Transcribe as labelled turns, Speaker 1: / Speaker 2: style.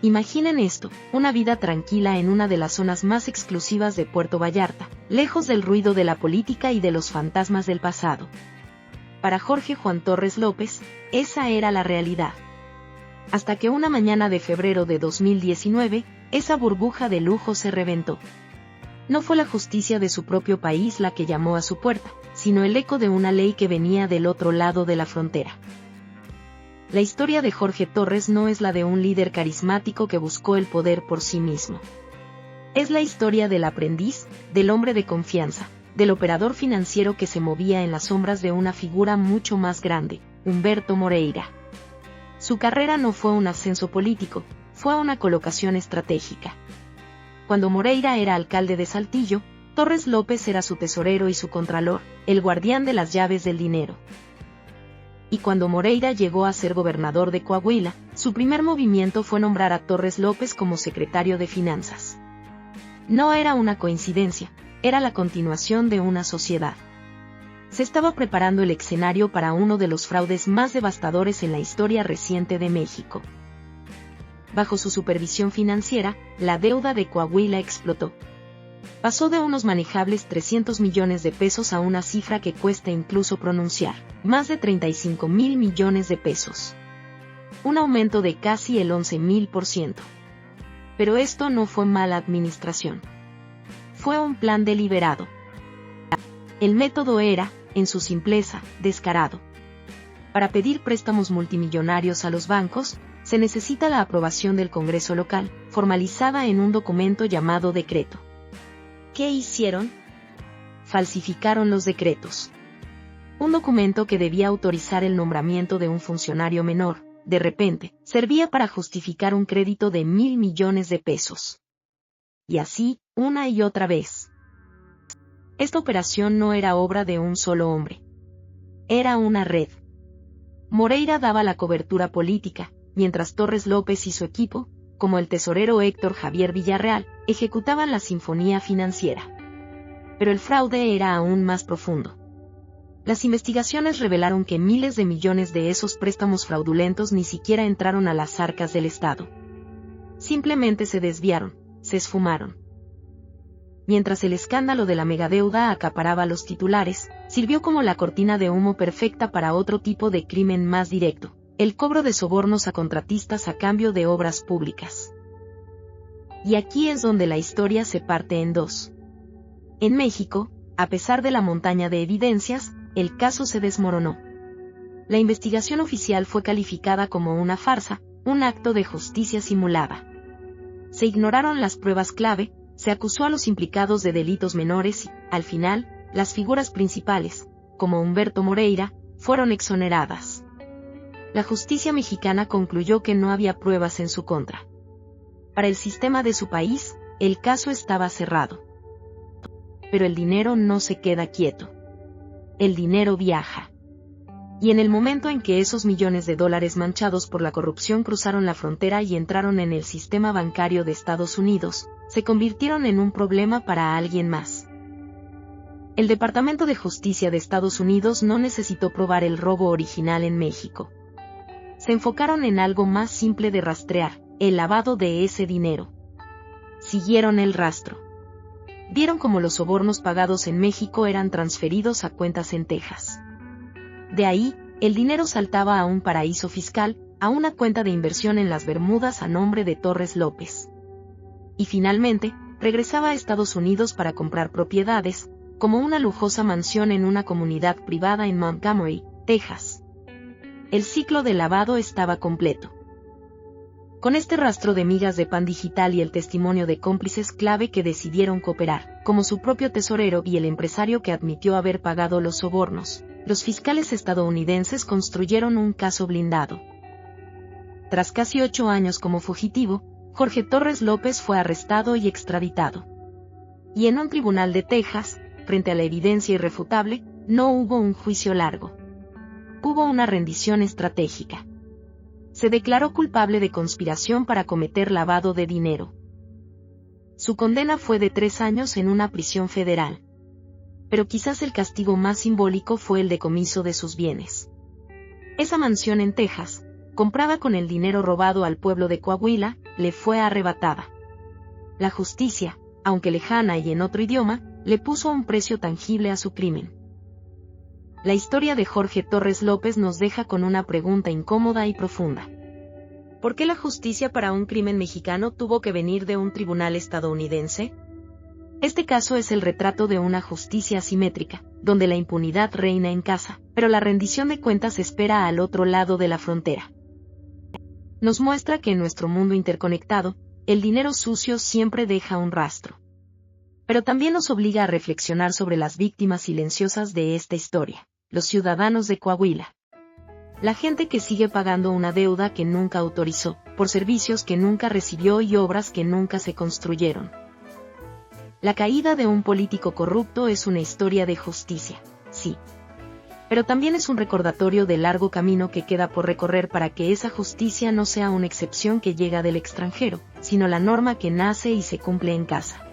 Speaker 1: Imaginen esto, una vida tranquila en una de las zonas más exclusivas de Puerto Vallarta, lejos del ruido de la política y de los fantasmas del pasado. Para Jorge Juan Torres López, esa era la realidad. Hasta que una mañana de febrero de 2019, esa burbuja de lujo se reventó. No fue la justicia de su propio país la que llamó a su puerta, sino el eco de una ley que venía del otro lado de la frontera. La historia de Jorge Torres no es la de un líder carismático que buscó el poder por sí mismo. Es la historia del aprendiz, del hombre de confianza, del operador financiero que se movía en las sombras de una figura mucho más grande, Humberto Moreira. Su carrera no fue un ascenso político, fue una colocación estratégica. Cuando Moreira era alcalde de Saltillo, Torres López era su tesorero y su contralor, el guardián de las llaves del dinero. Y cuando Moreira llegó a ser gobernador de Coahuila, su primer movimiento fue nombrar a Torres López como secretario de Finanzas. No era una coincidencia, era la continuación de una sociedad. Se estaba preparando el escenario para uno de los fraudes más devastadores en la historia reciente de México. Bajo su supervisión financiera, la deuda de Coahuila explotó. Pasó de unos manejables 300 millones de pesos a una cifra que cuesta incluso pronunciar, más de 35,000 millones de pesos. Un aumento de casi el 11,000%. Pero esto no fue mala administración. Fue un plan deliberado. El método era, en su simpleza, descarado. Para pedir préstamos multimillonarios a los bancos, se necesita la aprobación del Congreso local, formalizada en un documento llamado decreto. ¿Qué hicieron? Falsificaron los decretos. Un documento que debía autorizar el nombramiento de un funcionario menor, de repente, servía para justificar un crédito de 1,000 millones de pesos. Y así, una y otra vez. Esta operación no era obra de un solo hombre. Era una red. Moreira daba la cobertura política, mientras Torres López y su equipo, como el tesorero Héctor Javier Villarreal, ejecutaban la sinfonía financiera. Pero el fraude era aún más profundo. Las investigaciones revelaron que miles de millones de esos préstamos fraudulentos ni siquiera entraron a las arcas del Estado. Simplemente se desviaron, se esfumaron. Mientras el escándalo de la megadeuda acaparaba los titulares, sirvió como la cortina de humo perfecta para otro tipo de crimen más directo: el cobro de sobornos a contratistas a cambio de obras públicas. Y aquí es donde la historia se parte en dos. En México, a pesar de la montaña de evidencias, el caso se desmoronó. La investigación oficial fue calificada como una farsa, un acto de justicia simulada. Se ignoraron las pruebas clave, se acusó a los implicados de delitos menores y, al final, las figuras principales, como Humberto Moreira, fueron exoneradas. La justicia mexicana concluyó que no había pruebas en su contra. Para el sistema de su país, el caso estaba cerrado. Pero el dinero no se queda quieto. El dinero viaja. Y en el momento en que esos millones de dólares manchados por la corrupción cruzaron la frontera y entraron en el sistema bancario de Estados Unidos, se convirtieron en un problema para alguien más. El Departamento de Justicia de Estados Unidos no necesitó probar el robo original en México. Se enfocaron en algo más simple de rastrear: el lavado de ese dinero. Siguieron el rastro. Vieron cómo los sobornos pagados en México eran transferidos a cuentas en Texas. De ahí, el dinero saltaba a un paraíso fiscal, a una cuenta de inversión en las Bermudas a nombre de Torres López. Y finalmente, regresaba a Estados Unidos para comprar propiedades, como una lujosa mansión en una comunidad privada en Montgomery, Texas. El ciclo de lavado estaba completo. Con este rastro de migas de pan digital y el testimonio de cómplices clave que decidieron cooperar, como su propio tesorero y el empresario que admitió haber pagado los sobornos, los fiscales estadounidenses construyeron un caso blindado. Tras casi 8 años como fugitivo, Jorge Torres López fue arrestado y extraditado. Y en un tribunal de Texas, frente a la evidencia irrefutable, no hubo un juicio largo. Hubo una rendición estratégica. Se declaró culpable de conspiración para cometer lavado de dinero. Su condena fue de 3 años en una prisión federal. Pero quizás el castigo más simbólico fue el decomiso de sus bienes. Esa mansión en Texas, comprada con el dinero robado al pueblo de Coahuila, le fue arrebatada. La justicia, aunque lejana y en otro idioma, le puso un precio tangible a su crimen. La historia de Jorge Torres López nos deja con una pregunta incómoda y profunda. ¿Por qué la justicia para un crimen mexicano tuvo que venir de un tribunal estadounidense? Este caso es el retrato de una justicia asimétrica, donde la impunidad reina en casa, pero la rendición de cuentas espera al otro lado de la frontera. Nos muestra que en nuestro mundo interconectado, el dinero sucio siempre deja un rastro. Pero también nos obliga a reflexionar sobre las víctimas silenciosas de esta historia, los ciudadanos de Coahuila. La gente que sigue pagando una deuda que nunca autorizó, por servicios que nunca recibió y obras que nunca se construyeron. La caída de un político corrupto es una historia de justicia, sí. Pero también es un recordatorio del largo camino que queda por recorrer para que esa justicia no sea una excepción que llega del extranjero, sino la norma que nace y se cumple en casa.